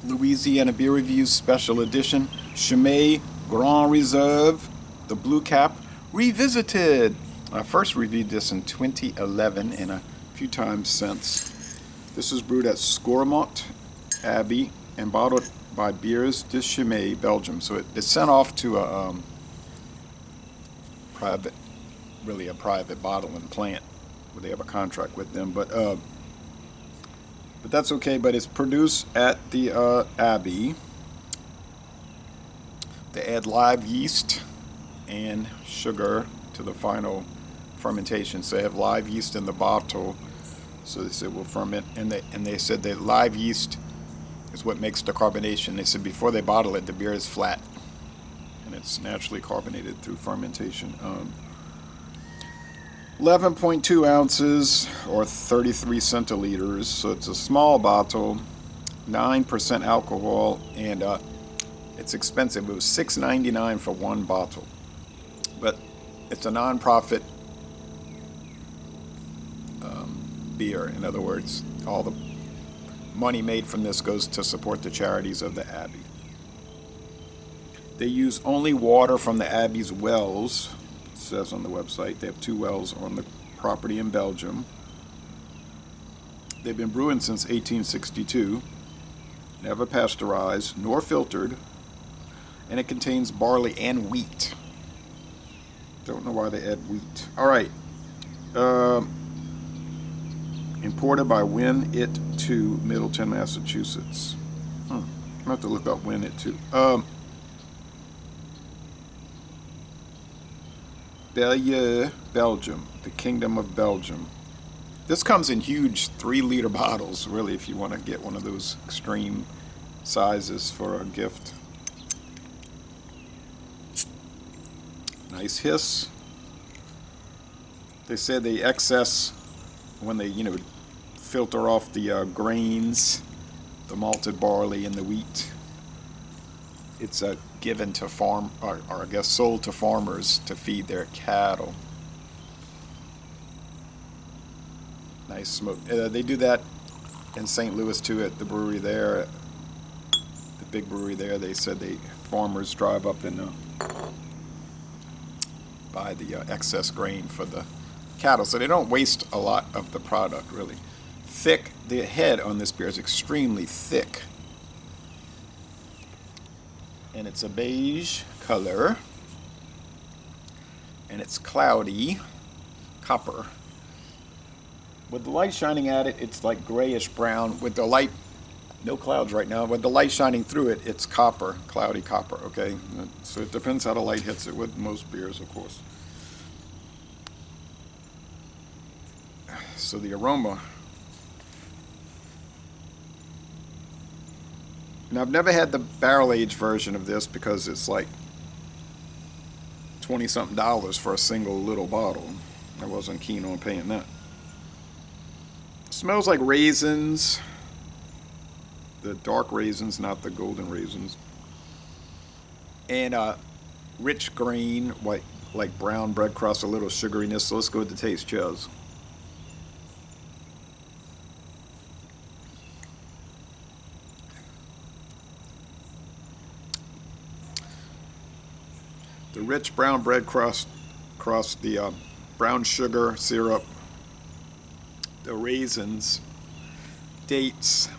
Louisiana Beer Reviews Special Edition, Chimay Grande Réserve, the Blue Cap, revisited. I first reviewed this in 2011 and a few times since. This is brewed at Scourmont, Abbey, and bottled by Beers de Chimay, Belgium. So it's sent off to a private, really a private bottling plant where they have a contract with them. But that's okay. But it's produced at the Abbey. They add live yeast and sugar to the final fermentation. So they have live yeast in the bottle, so they said will ferment. And they said that live yeast is what makes the carbonation. They said before they bottle it, the beer is flat, and it's naturally carbonated through fermentation. 11.2 ounces or 33 centiliters. So it's a small bottle, 9% alcohol, and it's expensive. It was $6.99 for one bottle, but it's a non-profit beer. In other words, all the money made from this goes to support the charities of the Abbey. They use only water from the Abbey's wells, it says on the website. They have 2 wells on the property in Belgium. They've been brewing since 1862, never pasteurized nor filtered, and it contains barley and wheat. Don't know why they add wheat. All right. Imported by Win It to Middleton, Massachusetts. I'm going to have to look up Win It to. Belgium, the Kingdom of Belgium. This comes in huge 3-liter bottles, really, if you want to get one of those extreme sizes for a gift. Nice hiss. They said the excess, when they, filter off the grains, the malted barley and the wheat, it's given to or I guess sold to farmers to feed their cattle. Nice smoke. They do that in St. Louis too, at the brewery there, the big brewery there. They said farmers drive up and buy the excess grain for the cattle, so they don't waste a lot of the product, really. Thick. The head on this beer is extremely thick, and it's a beige color, and it's cloudy copper. With the light shining at it, it's like grayish brown. With the light, no clouds right now, with the light shining through it, it's copper, cloudy copper, okay? So it depends how the light hits it with most beers, of course. So the aroma. Now, I've never had the barrel-aged version of this because it's like $20-something for a single little bottle. I wasn't keen on paying that. Smells like raisins. The dark raisins, not the golden raisins. And rich grain, like brown bread crust, a little sugariness. So let's go with the taste. Cheers. The rich brown bread crust, the brown sugar syrup, the raisins, dates.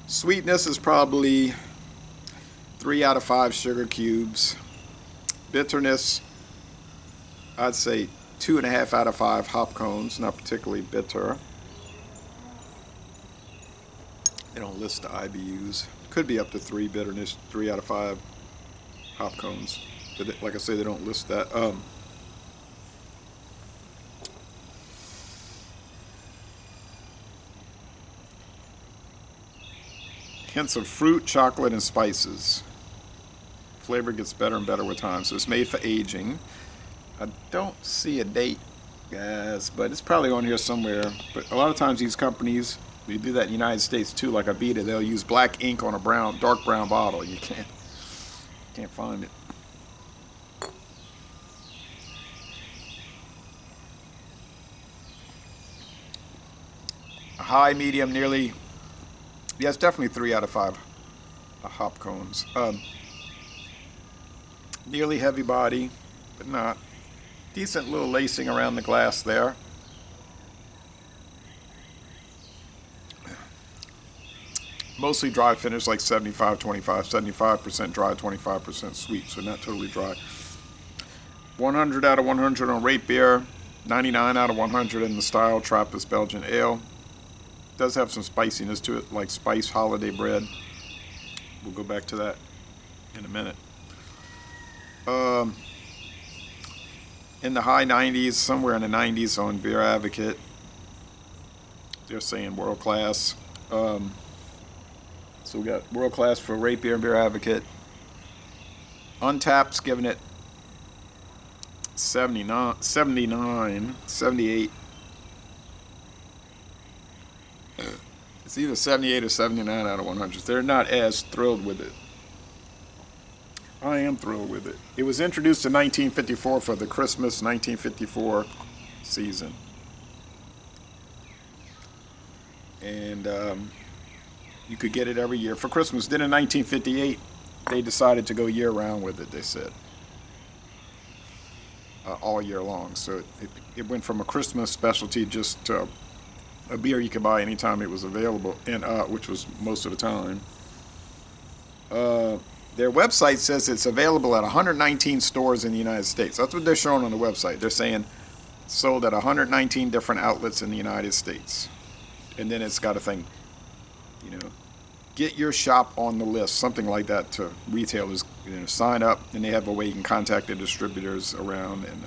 Sweetness is probably 3 out of 5 sugar cubes. Bitterness, I'd say 2.5 out of 5 hop cones, not particularly bitter. They don't list the IBUs. Could be up to 3 bitterness, 3 out of 5 hop cones. But like I say, they don't list that. Hints of fruit, chocolate, and spices. Flavor gets better and better with time. So it's made for aging. I don't see a date, guys, but it's probably on here somewhere. But a lot of times these companies, we do that in the United States too, like Abbey, they'll use black ink on a dark brown bottle. You can't find it. High, medium, nearly Yeah, it's definitely 3 out of 5 hop cones. Nearly heavy body, but not. Decent little lacing around the glass there. Mostly dry finish, like 75-25, 75% dry, 25% sweet, so not totally dry. 100 out of 100 on rate beer, 99 out of 100 in the style Trappist Belgian ale. Does have some spiciness to it, like spice holiday bread. We'll go back to that in a minute. In the high 90s, somewhere in the 90s on Beer Advocate. They're saying world class. So we got world class for rate beer and Beer Advocate. Untapped's giving it 79, 79, 78. It's either 78 or 79 out of 100. They're not as thrilled with it. I am thrilled with it. It was introduced in 1954 for the Christmas 1954 season. And you could get it every year for Christmas. Then in 1958, they decided to go year-round with it, they said. All year long. So it went from a Christmas specialty just to a beer you could buy anytime it was available, and which was most of the time. Their website says it's available at 119 stores in the United States. That's what they're showing on the website. They're saying sold at 119 different outlets in the United States. And then it's got a thing, get your shop on the list, something like that, to retailers. Sign up, and they have a way you can contact the distributors around and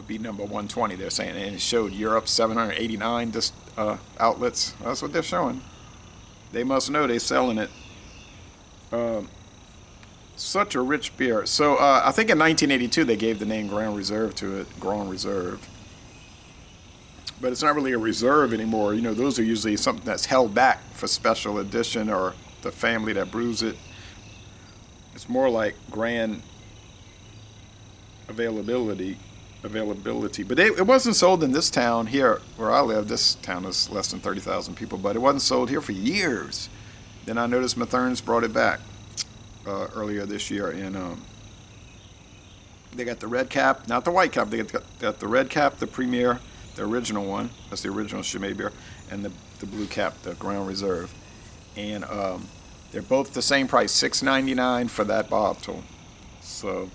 be number 120. They're saying, and it showed Europe 789 outlets. That's what they're showing. They must know they're selling it. Such a rich beer. So I think in 1982 they gave the name Grand Reserve to it, Grand Reserve. But it's not really a reserve anymore. Those are usually something that's held back for special edition or the family that brews it. It's more like grand availability. But it wasn't sold in this town here where I live. This town is less than 30,000 people, but it wasn't sold here for years. Then I noticed Mathern's brought it back earlier this year, and they got the red cap, not the white cap. They got the red cap, the premier, the original one. That's the original Chimay beer, and the blue cap, the Grand Reserve. And they're both the same price, $6.99 for that bottle. So,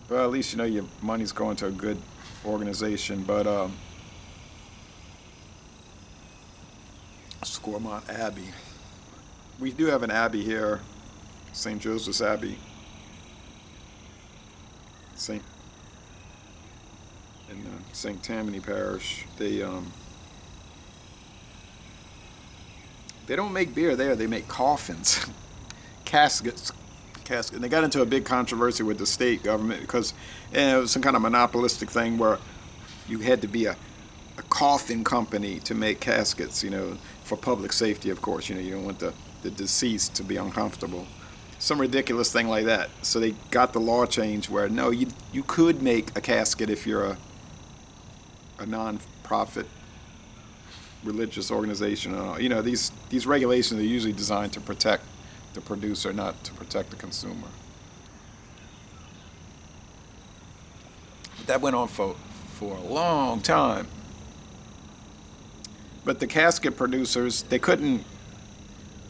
well, at least your money's going to a good organization. But Scourmont Abbey. We do have an Abbey here, St. Joseph's Abbey. In St. Tammany Parish. They don't make beer there. They make coffins, caskets. And they got into a big controversy with the state government because it was some kind of monopolistic thing where you had to be a coffin company to make caskets, for public safety, of course. You don't want the deceased to be uncomfortable. Some ridiculous thing like that. So they got the law changed where, no, you could make a casket if you're a non-profit religious organization. These regulations are usually designed to protect the producer, not to protect the consumer. That went on for a long time. But the casket producers, they couldn't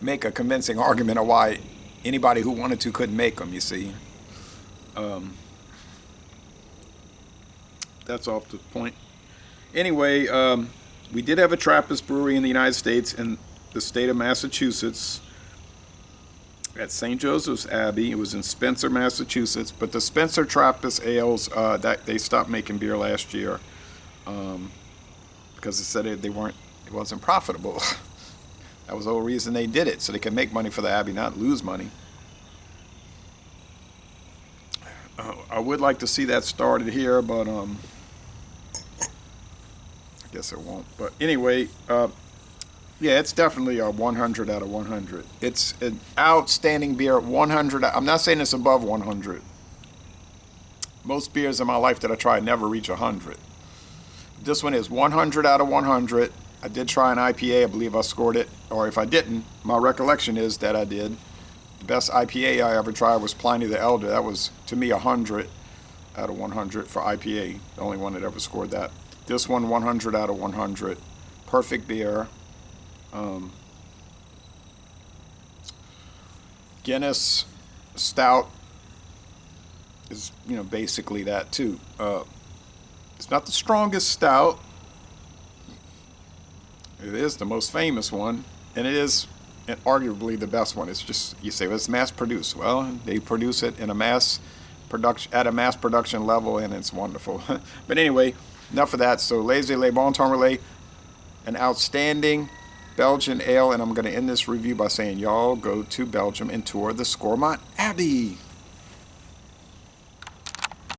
make a convincing argument of why anybody who wanted to couldn't make them, you see. That's off the point. Anyway, we did have a Trappist brewery in the United States in the state of Massachusetts at St. Joseph's Abbey. It was in Spencer, Massachusetts. But the Spencer Trappist ales, that they stopped making beer last year because they said it wasn't profitable. That was the whole reason they did it, so they could make money for the Abbey, not lose money. I would like to see that started here, but I guess it won't. But anyway, yeah, it's definitely a 100 out of 100. It's an outstanding beer. 100. I'm not saying it's above 100. Most beers in my life that I tried never reach 100. This one is 100 out of 100. I did try an IPA. I believe I scored it, or if I didn't, my recollection is that I did. The best IPA I ever tried was Pliny the Elder. That was, to me, 100 out of 100 for IPA. The only one that ever scored that. This one, 100 out of 100. Perfect beer. Guinness Stout is, basically that too. It's not the strongest stout. It is the most famous one, and it is arguably the best one. It's just, you say, well, it's mass produced. Well, they produce it in a mass production, at a mass production level, and it's wonderful. But anyway, enough of that. So, Laissez Le Bon Temps Relais, an outstanding Belgian ale, and I'm going to end this review by saying, y'all go to Belgium and tour the Scourmont Abbey.